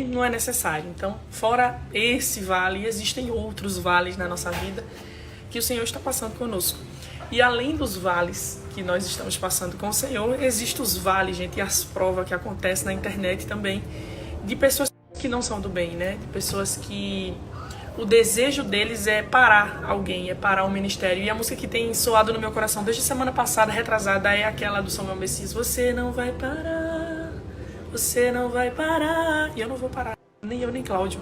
não é necessário. Então, fora esse vale, existem outros vales na nossa vida que o Senhor está passando conosco. E além dos vales que nós estamos passando com o Senhor, existem os vales, gente, e as provas que acontecem na internet também, de pessoas que não são do bem, né? De pessoas que o desejo deles é parar alguém, é parar um ministério. E a música que tem soado no meu coração desde semana passada, retrasada, é aquela do Samuel Messias. Você não vai parar, você não vai parar. E eu não vou parar, nem eu nem Cláudio.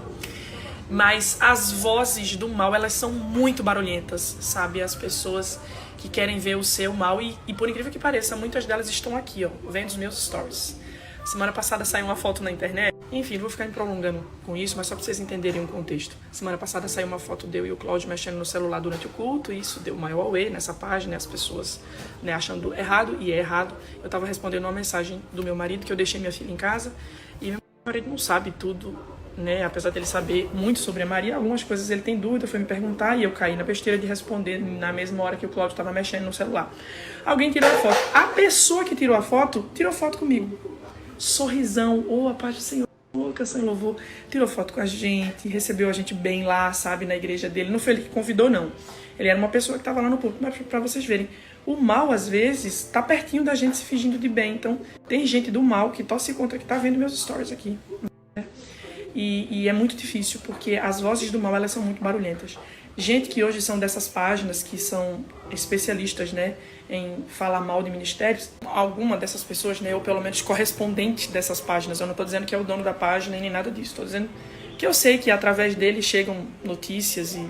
Mas as vozes do mal, elas são muito barulhentas, sabe? As pessoas que querem ver o seu mal. E por incrível que pareça, muitas delas estão aqui, ó, vendo os meus stories. Semana passada saiu uma foto na internet. Enfim, não vou ficar me prolongando com isso, mas só para vocês entenderem o contexto. Semana passada saiu uma foto de eu e o Cláudio mexendo no celular durante o culto. E isso deu maior auê nessa página, as pessoas, né, achando errado, e é errado. Eu estava respondendo uma mensagem do meu marido, que eu deixei minha filha em casa. E meu marido não sabe tudo, né? Apesar dele saber muito sobre a Maria, algumas coisas ele tem dúvida, foi me perguntar e eu caí na besteira de responder na mesma hora que o Cláudio estava mexendo no celular. Alguém tirou a foto. A pessoa que tirou a foto comigo. Sorrisão, a paz do Senhor, canção em louvor, tirou foto com a gente, recebeu a gente bem lá, sabe, na igreja dele. Não foi ele que convidou, não. Ele era uma pessoa que estava lá no público, mas para vocês verem, o mal, às vezes, tá pertinho da gente se fingindo de bem. Então, tem gente do mal que torce contra, que tá vendo meus stories aqui. E é muito difícil, porque as vozes do mal, elas são muito barulhentas. Gente que hoje são dessas páginas, que são especialistas, né, em falar mal de ministérios, alguma dessas pessoas, né, ou pelo menos correspondente dessas páginas, eu não estou dizendo que é o dono da página nem nada disso, estou dizendo que eu sei que através dele chegam notícias e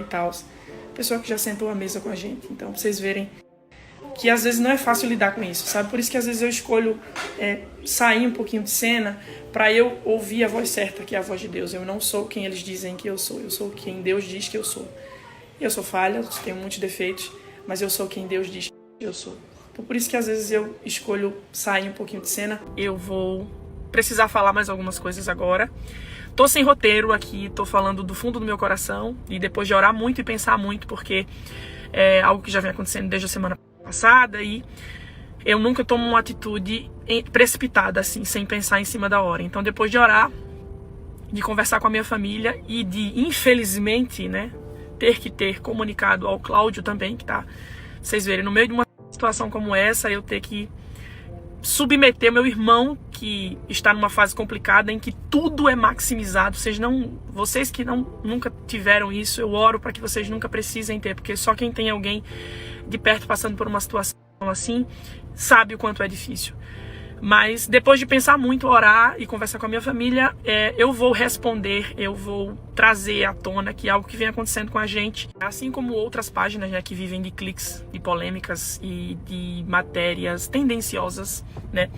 tal, pessoa que já sentou à mesa com a gente. Então, pra vocês verem que às vezes não é fácil lidar com isso, sabe? Por isso que às vezes eu escolho sair um pouquinho de cena para eu ouvir a voz certa, que é a voz de Deus. Eu não sou quem eles dizem que eu sou quem Deus diz que eu sou. Eu sou falha, tenho muitos defeitos, mas eu sou quem Deus diz que eu sou. Então, por isso que às vezes eu escolho sair um pouquinho de cena. Eu vou precisar falar mais algumas coisas agora. Tô sem roteiro aqui, tô falando do fundo do meu coração e depois de orar muito e pensar muito, porque é algo que já vem acontecendo desde a semana passada e eu nunca tomo uma atitude precipitada, assim, sem pensar em cima da hora. Então, depois de orar, de conversar com a minha família e de, infelizmente, né, ter comunicado ao Cláudio também, que tá, vocês verem, no meio de uma situação como essa, eu ter que submeter meu irmão, que está numa fase complicada, em que tudo é maximizado. Vocês que nunca tiveram isso, eu oro para que vocês nunca precisem ter, porque só quem tem alguém de perto passando por uma situação assim, sabe o quanto é difícil. Mas depois de pensar muito, orar e conversar com a minha família, eu vou responder, eu vou trazer à tona que é algo que vem acontecendo com a gente, assim como outras páginas, né, que vivem de cliques, de polêmicas e de matérias tendenciosas, né?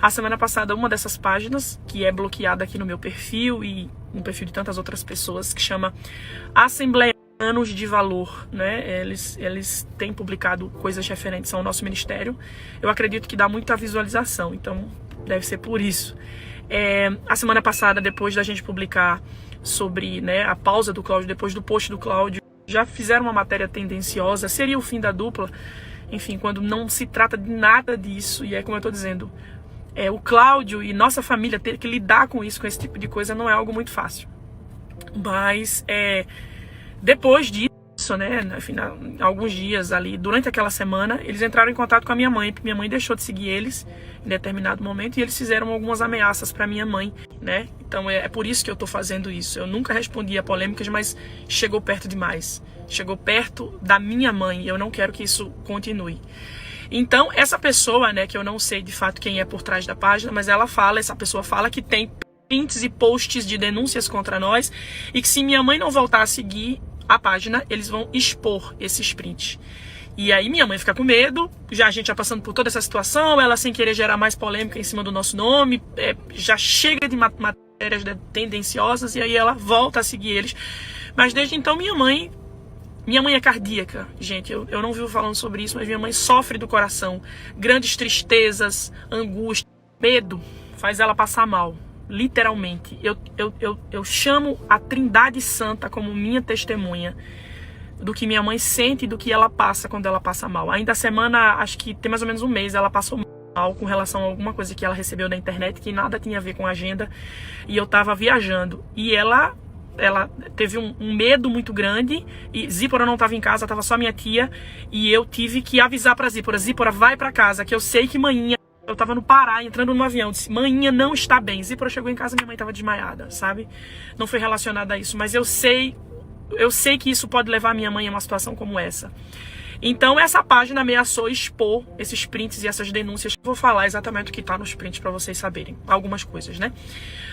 A semana passada, uma dessas páginas, que é bloqueada aqui no meu perfil e no perfil de tantas outras pessoas, que chama Assembleia Anos de Valor, né? Eles têm publicado coisas referentes ao nosso ministério. Eu acredito que dá muita visualização, então deve ser por isso. A semana passada, depois da gente publicar sobre, né, a pausa do Cláudio, depois do post do Cláudio, já fizeram uma matéria tendenciosa, seria o fim da dupla. Enfim, quando não se trata de nada disso, e é como eu estou dizendo, o Cláudio e nossa família ter que lidar com isso, com esse tipo de coisa, não é algo muito fácil. Mas depois disso, né, alguns dias ali, durante aquela semana, eles entraram em contato com a minha mãe, porque minha mãe deixou de seguir eles em determinado momento, e eles fizeram algumas ameaças para minha mãe, né? Então é por isso que eu tô fazendo isso. Eu nunca respondi a polêmicas, mas chegou perto demais. Chegou perto da minha mãe, e eu não quero que isso continue. Então, essa pessoa, né, que eu não sei de fato quem é por trás da página, mas essa pessoa fala que tem prints e posts de denúncias contra nós, e que se minha mãe não voltar a seguir a página, eles vão expor esses prints. E aí minha mãe fica com medo, a gente já passando por toda essa situação, ela sem querer gerar mais polêmica em cima do nosso nome, já chega de matérias tendenciosas, e aí ela volta a seguir eles. Mas desde então minha mãe é cardíaca, gente, eu não vivo falando sobre isso, mas minha mãe sofre do coração, grandes tristezas, angústia, medo, faz ela passar mal. Literalmente, eu chamo a Trindade Santa como minha testemunha do que minha mãe sente e do que ela passa quando ela passa mal. Ainda a semana, acho que tem mais ou menos um mês, ela passou mal, pessoal com relação a alguma coisa que ela recebeu na internet que nada tinha a ver com a agenda, e eu tava viajando. E ela teve um medo muito grande, e Zípora não estava em casa, estava só minha tia, e eu tive que avisar para Zípora, vai para casa, que eu sei que manhã, eu tava no Pará, entrando no avião, disse, manhã não está bem. Zípora chegou em casa, minha mãe estava desmaiada, sabe? Não foi relacionado a isso, mas eu sei que isso pode levar a minha mãe a uma situação como essa. Então essa página ameaçou expor esses prints e essas denúncias. Vou falar exatamente o que está nos prints para vocês saberem algumas coisas, né?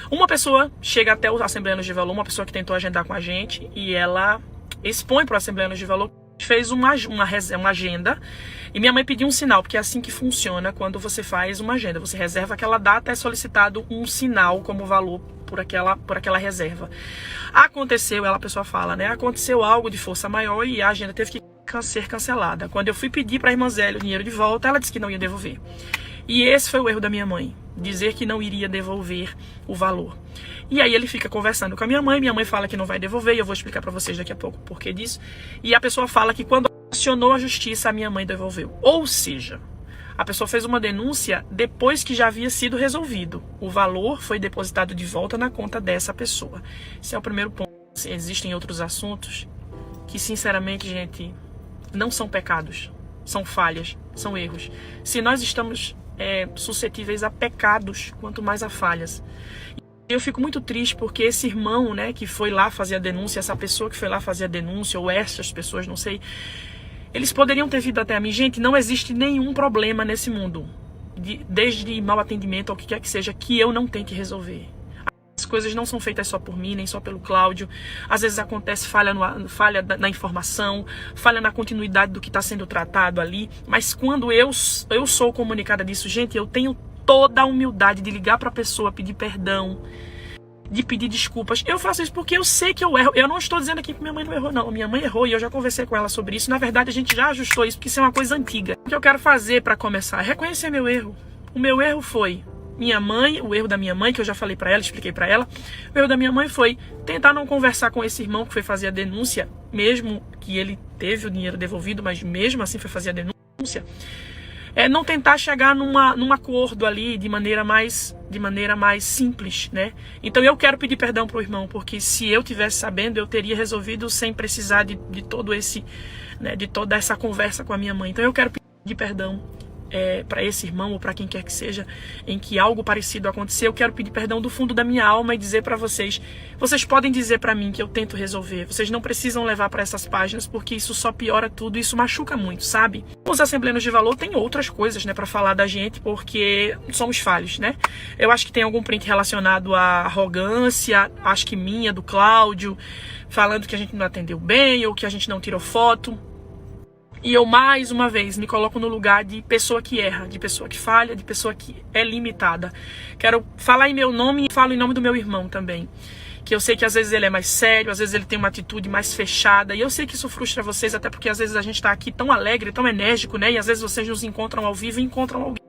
Uma pessoa chega até o Assembleianos de Valor, uma pessoa que tentou agendar com a gente, e ela expõe para o Assembleianos de Valor, fez uma agenda, e minha mãe pediu um sinal, porque é assim que funciona quando você faz uma agenda. Você reserva aquela data, é solicitado um sinal como valor por aquela reserva. Aconteceu, a pessoa fala, né? Aconteceu algo de força maior e a agenda teve que ser cancelada. Quando eu fui pedir para a irmã Zélia o dinheiro de volta, ela disse que não ia devolver. E esse foi o erro da minha mãe, dizer que não iria devolver o valor. E aí ele fica conversando com a minha mãe fala que não vai devolver, e eu vou explicar para vocês daqui a pouco o porquê disso. E a pessoa fala que quando acionou a justiça, a minha mãe devolveu. Ou seja, a pessoa fez uma denúncia depois que já havia sido resolvido. O valor foi depositado de volta na conta dessa pessoa. Esse é o primeiro ponto. Existem outros assuntos que, sinceramente, gente, não são pecados, são falhas, são erros. Se nós estamos suscetíveis a pecados, quanto mais a falhas. Eu fico muito triste porque esse irmão, né, que foi lá fazer a denúncia, essa pessoa que foi lá fazer a denúncia, ou essas pessoas, não sei, eles poderiam ter vindo até a mim. Gente, não existe nenhum problema nesse mundo, desde mau atendimento ao que quer que seja, que eu não tenho que resolver. As coisas não são feitas só por mim, nem só pelo Cláudio. Às vezes acontece falha na informação, falha na continuidade do que está sendo tratado ali. Mas quando eu sou comunicada disso, gente, eu tenho toda a humildade de ligar para a pessoa, pedir perdão, de pedir desculpas. Eu faço isso porque eu sei que eu erro. Eu não estou dizendo aqui que minha mãe não errou, não. Minha mãe errou e eu já conversei com ela sobre isso. Na verdade, a gente já ajustou isso, porque isso é uma coisa antiga. O que eu quero fazer para começar é reconhecer meu erro. O meu erro foi minha mãe, o erro da minha mãe, que eu já falei pra ela, expliquei pra ela. O erro da minha mãe foi tentar não conversar com esse irmão que foi fazer a denúncia, mesmo que ele teve o dinheiro devolvido, mas mesmo assim foi fazer a denúncia. Não tentar chegar num acordo ali de maneira mais simples, né? Então eu quero pedir perdão pro irmão, porque se eu tivesse sabendo, eu teria resolvido sem precisar de todo esse, né, de toda essa conversa com a minha mãe. Então eu quero pedir perdão para esse irmão ou para quem quer que seja em que algo parecido aconteceu. Eu quero pedir perdão do fundo da minha alma e dizer para vocês podem dizer para mim que eu tento resolver, vocês não precisam levar para essas páginas, porque isso só piora tudo, isso machuca muito, sabe? Os Assembleianos de Valor tem outras coisas, né, para falar da gente, porque somos falhos, né? Eu acho que tem algum print relacionado à arrogância, acho que minha, do Cláudio, falando que a gente não atendeu bem ou que a gente não tirou foto. E eu, mais uma vez, me coloco no lugar de pessoa que erra, de pessoa que falha, de pessoa que é limitada. Quero falar em meu nome e falo em nome do meu irmão também. Que eu sei que às vezes ele é mais sério, às vezes ele tem uma atitude mais fechada. E eu sei que isso frustra vocês, até porque às vezes a gente tá aqui tão alegre, tão enérgico, né? E às vezes vocês nos encontram ao vivo e encontram alguém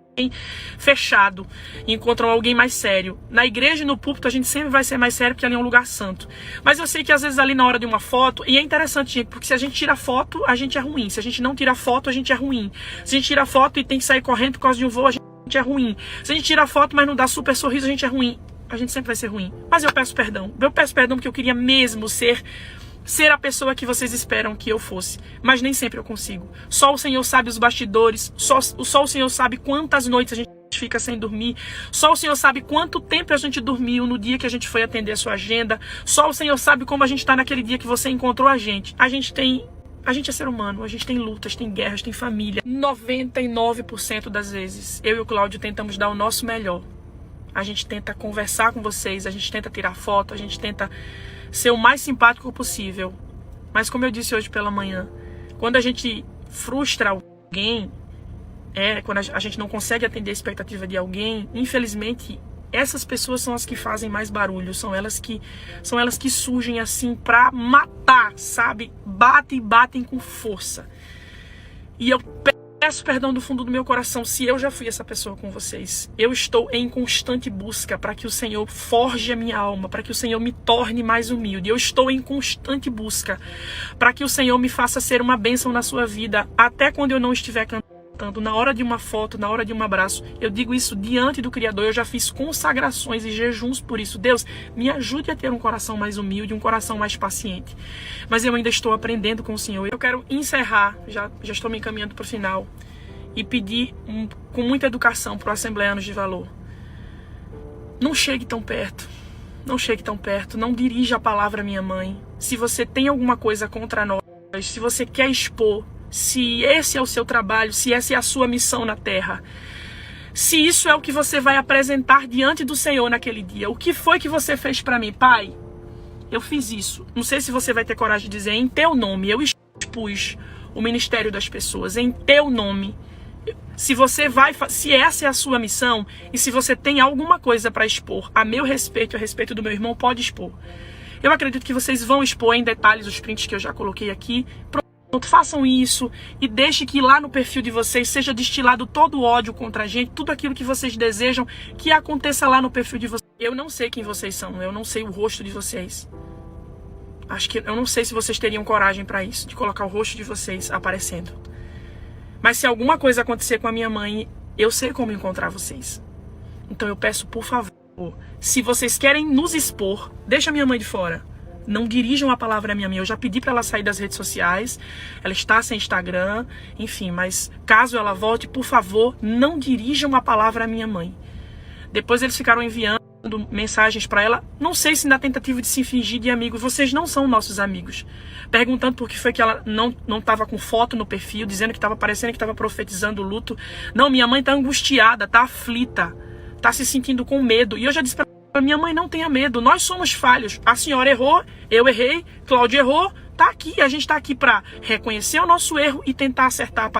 fechado, encontram alguém mais sério. Na igreja e no púlpito a gente sempre vai ser mais sério, porque ali é um lugar santo. Mas eu sei que às vezes ali na hora de uma foto, e é interessante, gente, porque se a gente tira foto, a gente é ruim. Se a gente não tira foto, a gente é ruim. Se a gente tira foto e tem que sair correndo por causa de um voo, a gente é ruim. Se a gente tira foto, mas não dá super sorriso, a gente é ruim. A gente sempre vai ser ruim. Mas eu peço perdão. Eu peço perdão porque eu queria mesmo ser a pessoa que vocês esperam que eu fosse. Mas nem sempre eu consigo. Só o Senhor sabe os bastidores. Só o Senhor sabe quantas noites a gente fica sem dormir. Só o Senhor sabe quanto tempo a gente dormiu no dia que a gente foi atender a sua agenda. Só o Senhor sabe como a gente está naquele dia que você encontrou a gente. A gente é ser humano, a gente tem lutas, tem guerras, tem família. 99% das vezes, eu e o Cláudio tentamos dar o nosso melhor. A gente tenta conversar com vocês, a gente tenta tirar foto, a gente tenta ser o mais simpático possível. Mas como eu disse hoje pela manhã, quando a gente frustra alguém, quando a gente não consegue atender a expectativa de alguém, infelizmente, essas pessoas são as que fazem mais barulho, são elas que surgem assim pra matar, sabe? Batem com força. E eu peço perdão do fundo do meu coração se eu já fui essa pessoa com vocês. Eu estou em constante busca para que o Senhor forje a minha alma, para que o Senhor me torne mais humilde. Eu estou em constante busca para que o Senhor me faça ser uma bênção na sua vida, até quando eu não estiver cantando, faltando, na hora de uma foto, na hora de um abraço. Eu digo isso diante do Criador. Eu já fiz consagrações e jejuns por isso. Deus, me ajude a ter um coração mais humilde, um coração mais paciente. Mas eu ainda estou aprendendo com o Senhor. Eu quero encerrar, já estou me encaminhando para o final, e pedir com muita educação para o Assembleianos de Valor. Não chegue tão perto. Não chegue tão perto. Não dirija a palavra à minha mãe. Se você tem alguma coisa contra nós, se você quer expor, se esse é o seu trabalho, se essa é a sua missão na terra, se isso é o que você vai apresentar diante do Senhor naquele dia, o que foi que você fez para mim? Pai, eu fiz isso. Não sei se você vai ter coragem de dizer, em teu nome, eu expus o ministério das pessoas, em teu nome. Se você vai, se essa é a sua missão, e se você tem alguma coisa para expor a meu respeito, a respeito do meu irmão, pode expor. Eu acredito que vocês vão expor em detalhes os prints que eu já coloquei aqui. Pronto, façam isso e deixe que lá no perfil de vocês seja destilado todo o ódio contra a gente, tudo aquilo que vocês desejam que aconteça lá no perfil de vocês. Eu não sei quem vocês são, eu não sei o rosto de vocês. Acho que eu não sei se vocês teriam coragem para isso, de colocar o rosto de vocês aparecendo. Mas se alguma coisa acontecer com a minha mãe, eu sei como encontrar vocês. Então eu peço, por favor, se vocês querem nos expor, deixa a minha mãe de fora. Não dirijam a palavra à minha mãe. Eu já pedi para ela sair das redes sociais. Ela está sem Instagram. Enfim, mas caso ela volte, por favor, não dirijam a palavra à minha mãe. Depois eles ficaram enviando mensagens para ela. Não sei se na tentativa de se fingir de amigos. Vocês não são nossos amigos. Perguntando por que foi que ela não estava com foto no perfil, dizendo que estava parecendo que estava profetizando o luto. Não, minha mãe está angustiada, está aflita, está se sentindo com medo. E eu já disse para minha mãe, não tenha medo, nós somos falhos. A senhora errou, eu errei, Cláudia errou, tá aqui. A gente tá aqui para reconhecer o nosso erro e tentar acertar.